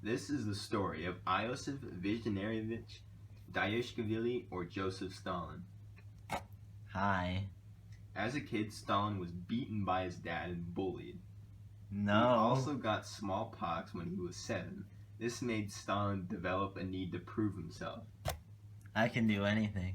This is the story of Iosif Vizhnevich Dashkevili, or Joseph Stalin. Hi. As a kid, Stalin was beaten by his dad and bullied. No. He also got smallpox when he was 7. This made Stalin develop a need to prove himself. I can do anything.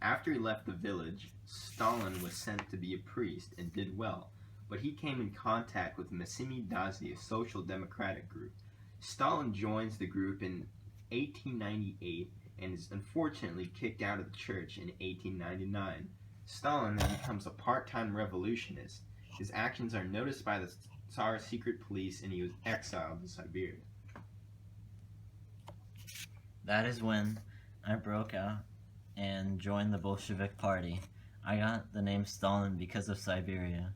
After he left the village, Stalin was sent to be a priest and did well, but he came in contact with Massimi Dazi, a social democratic group. Stalin joins the group in 1898 and is unfortunately kicked out of the church in 1899. Stalin then becomes a part-time revolutionist. His actions are noticed by the Tsar's secret police and he was exiled to Siberia. That is when I broke out and joined the Bolshevik Party. I got the name Stalin because of Siberia.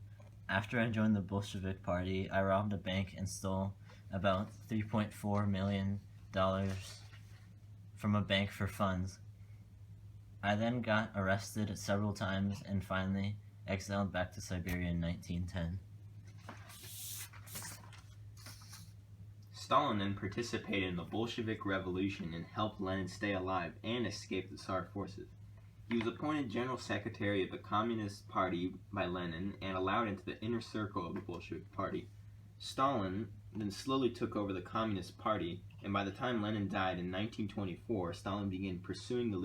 After I joined the Bolshevik Party, I robbed a bank and stole about $3.4 million from a bank for funds. I then got arrested several times and finally exiled back to Siberia in 1910. Stalin then participated in the Bolshevik Revolution and helped Lenin stay alive and escape the Tsar forces. He was appointed General Secretary of the Communist Party by Lenin and allowed into the inner circle of the Bolshevik Party. Stalin then slowly took over the Communist Party, and by the time Lenin died in 1924, Stalin began pursuing the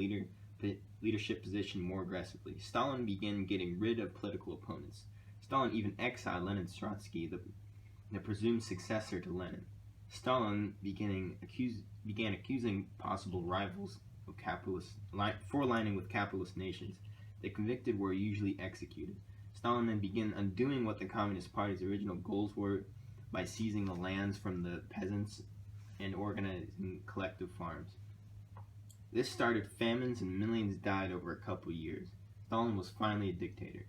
leadership position more aggressively. Stalin began getting rid of political opponents. Stalin even exiled Lenin Trotsky, the presumed successor to Lenin. Stalin began accusing possible rivals of for aligning with capitalist nations. The convicted were usually executed. Stalin then began undoing what the Communist Party's original goals were by seizing the lands from the peasants and organizing collective farms. This started famines and millions died over a couple years. Stalin was finally a dictator.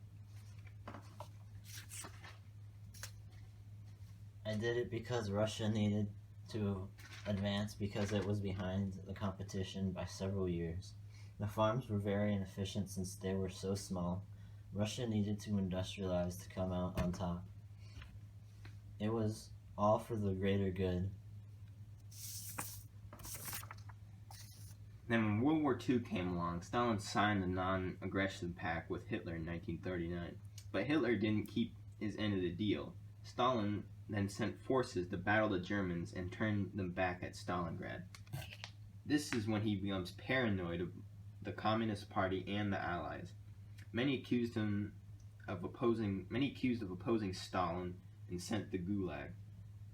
I did it because Russia needed to advance because it was behind the competition by several years. The farms were very inefficient since they were so small. Russia needed to industrialize to come out on top. It was all for the greater good. Then when World War II came along, Stalin signed the Non-Aggression Pact with Hitler in 1939. But Hitler didn't keep his end of the deal. Stalin then sent forces to battle the Germans and turn them back at Stalingrad. This is when he becomes paranoid of the Communist Party and the Allies. Many accused of opposing Stalin and sent the Gulag,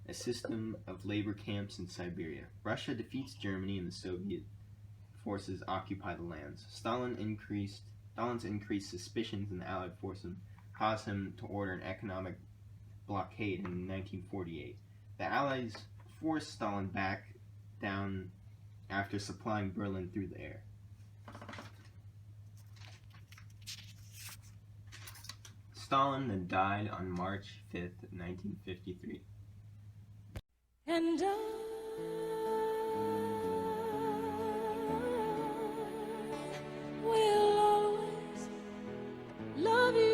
a system of labor camps in Siberia. Russia defeats Germany and the Soviet forces occupy the lands. Stalin's increased suspicions in the Allied forces caused him to order an economic blockade in 1948. The Allies forced Stalin back down after supplying Berlin through the air. Stalin then died on March 5th, 1953. And I will always love you.